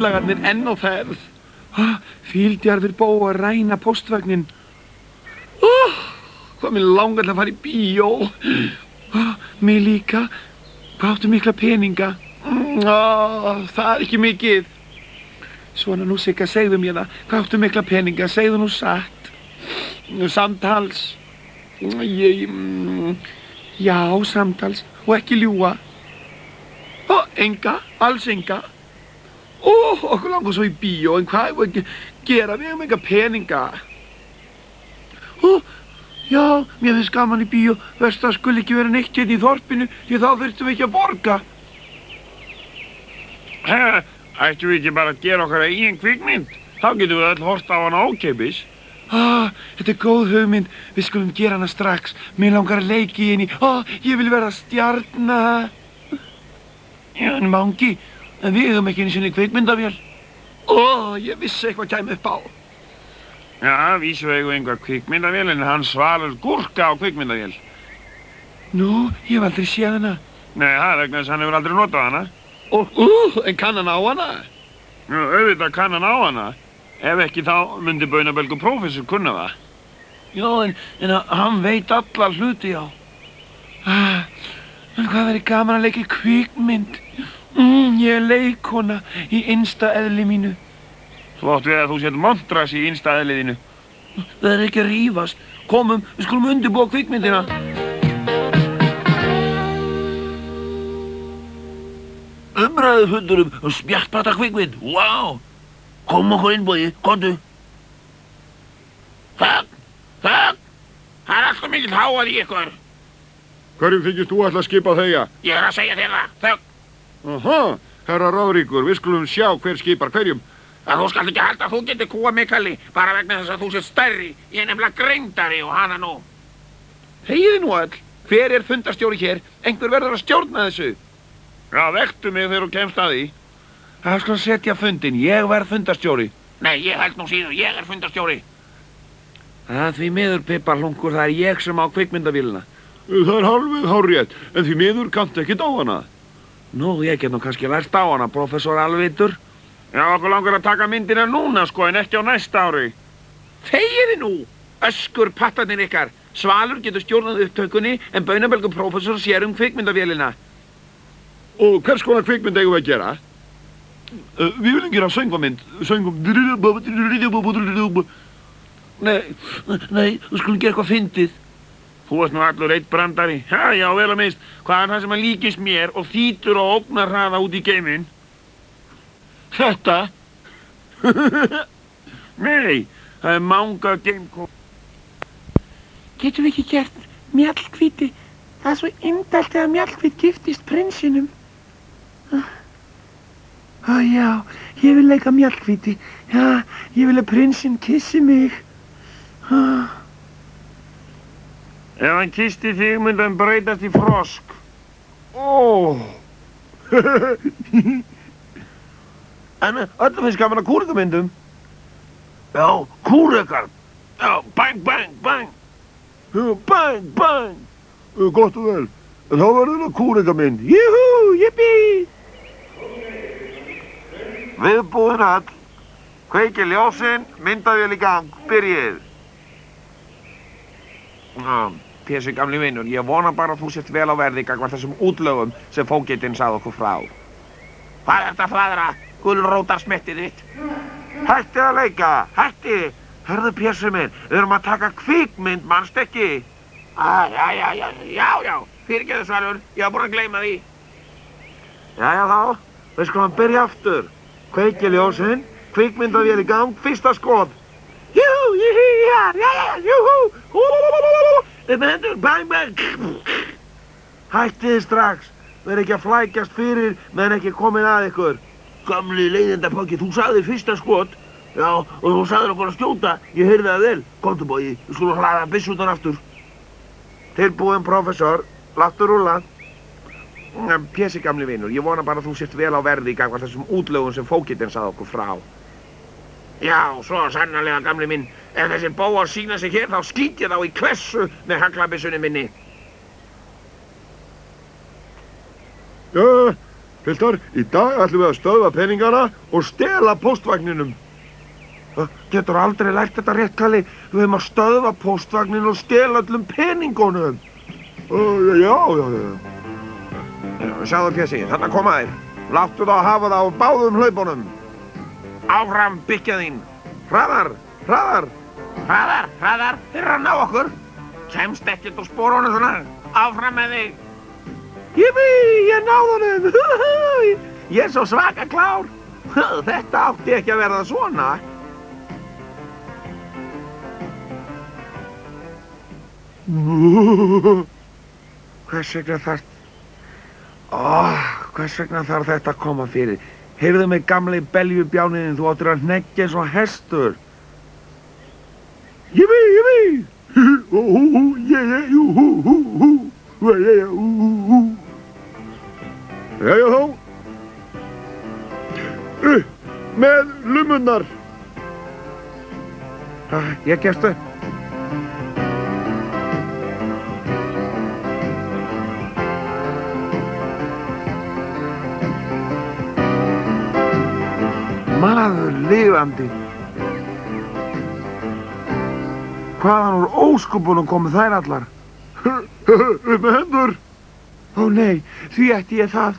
Útlagarnir enn á ferð. Fíldjarfir bóa að ræna póstvagnin. Hvað mér langar til að fara í bíó. Mig líka. Hvað áttu mikla peninga? Það er ekki mikið. Svona nú Sigga, segðu mér það. Hvað áttu mikla peninga? Segðu nú satt. Samtals. Já, samtals. Og ekki ljúga. Enga. Alls enga. Okkur langar svo í bíó, en hvað er ekki gera? Við hefum enga peninga. Já, mér finnst gaman í bíó. Verst það skulle ekki vera neitt hérna í þorpinu, því þá þurftum við ekki að borga. Ættum við ekki bara að gera okkar eigin kvikmynd? Þá getum við öll hort á hana ókeypis. Þetta er góð hugmynd. Við skulum gera hana strax. Mér langar að leika í henni. Ég vil vera stjarna. Já, en Mangi, en við höfum ekki einu sinni kvikmyndavél. Ég vissi eitthvað kæmi upp á. Já, vísu eigum einhver kvikmyndavél, en hann Svalur gúrka á kvikmyndavél. Nú, ég hef aldrei séð hana. Nei, það er vegna þess að hann hefur aldrei notað hana. En kann hann á hana? Nú, auðvitað kann hann á hana. Ef ekki þá myndi baunabelgur prófessor kunna það. Já, en hann veit alla hluti, já. En hvað verður gaman að leika í kvikmynd? Ég er leikkona í innsta eðli mínu. Þú átt við að þú sett montras í innsta eðliðinu. Það er ekki að rífast. Komum, við skulum undirbúa kvikmyndina. Umræðufundur um spjattbrata kvikmynd. Vá! Kom okkur inn, Bogi. Komdu. Þögn! Það er alltaf mikill háað í ykkur. Hverjum þykist þú ætla að skipa þegja? Ég er að segja þér það. Þögn! Herra Ráðríkur, við skulum sjá hver skipar hverjum. Þú skalt ekki halda að þú getur kúa mig, Kalli, bara vegna þess að þú sér stærri. Ég er nefnilega greindari og hana nú. Þegiði nú öll. Hver er fundarstjóri hér? Einhver verður að stjórna þessu. Já, vektu mig þegar þú kemst að því. Það skal setja fundin. Ég verð fundarstjóri. Nei, ég held nú síður. Ég er fundarstjóri. Því miður, Pipparhlunkur, það er ég sem á kvikmyndavélina. Það er halveg hárrétt, en því miður kanntu ekkert á hana. Nú, ég get nú kannski lært á hana, professor Alvitur. Já, okkur langar að taka myndina núna, sko, en ekki á næsta ári. Þegiði nú! Öskur pattarnir ykkar. Svalur getur stjórnað upptökunni, en baunabelgur professor sér kvikmyndavélina. Og hvers konar kvikmynd eigum við að gera? Við viljum gera söngvamynd. Nei, þú skulum gera eitthvað fyndið. Þú ert nú allur eitt brandari. Já, vel að minnst. Hvað er það sem að líkist mér og þýtur og ógnar hraða út í geiminn? Þetta? Nei, það er manga geimkó. Getum við ekki gert Mjallhvíti? Það er svo indælt þegar Mjallhvít giftist prinsinum. Já, ég vil leika Mjallhvíti. Já, ég vil að prinsinn kissi mig. Ef hann kisti þig, myndi hann breytast í frosk. En öllum finnst gaman að kúrekamyndum. Já, kúrekar. Já, bang, bang, bang. Bang, bang. Gott og vel. En þá verður það kúrekamynd. Júhú, jippi! Viðbúin öll. Kveiki ljósin, myndavél í gang, byrjið. Pési gamli vinnur, ég vona bara að þú sért vel á verði gagnvart þessum útlögum sem fógetinn sagði okkur frá. Hvað er þetta fræðra? Gulrótar smettið þitt. Hætti að leika, hætti! Hörðu Pési minn, við erum að taka kvikmynd, manst ekki? Já, fyrirgeðu Svalur, ég var búinn að gleyma því. Jæja þá, við skulum byrja aftur. Kveiki ljósin, kvikmyndavél í gang, fyrsta skot. Júhú, júhú! Með hendur, bang, bang! Hættið strax, verð ekki að flækjast fyrir meðan ekki komin að ykkur. Gamli leiðindapokki, þú sagði fyrsta skot. Já, og þú sagðir okkur að skjóta. Ég heyrði það vel. Komdu, Bogi, við skulum hlaða byssutan aftur. Tilbúin, professor. Láttu rúlla. Pési gamli vinur, ég vona bara að þú sért vel á verði gagnvart þessum útlögum sem fógetinn sagði okkur frá. Já, svo sannarlega, gamli minn. Ef þessir bóar sína sig hér, þá skýt ég þá í klessu með haglabyssunni minni. Já, Piltar, í dag ætlum við að stöðva peningana og stela póstvagninum. Getur aldrei lært þetta rétt, Kalli. Við höfum að stöðva póstvagnin og stela öllum peningunum. Já. Sjáðu, Pési, þarna koma þeir. Láttu þá hafa það á báðum hlaupunum. Áfram, byggja þín. Hraðar. Hraðar, þeir eru að ná okkur. Kemst ekkert á sporunum svona. Áfram með þig. Jippi, ég náði honum. Ég er svo svaka klár. Þetta átti ekki að verða svona. Hvers vegna þarf þetta að koma fyrir? Heyrðu mig, gamli beljubjániðinn, þú áttir að hneggja eins og hestur. Jippi! Jæja þá. Upp með lumurnar. Ég gefst upp. Maður lifandi. Hvaðan úr ósköpunum komu þær allar? Upp með hendur. Ó nei, því ætti ég það.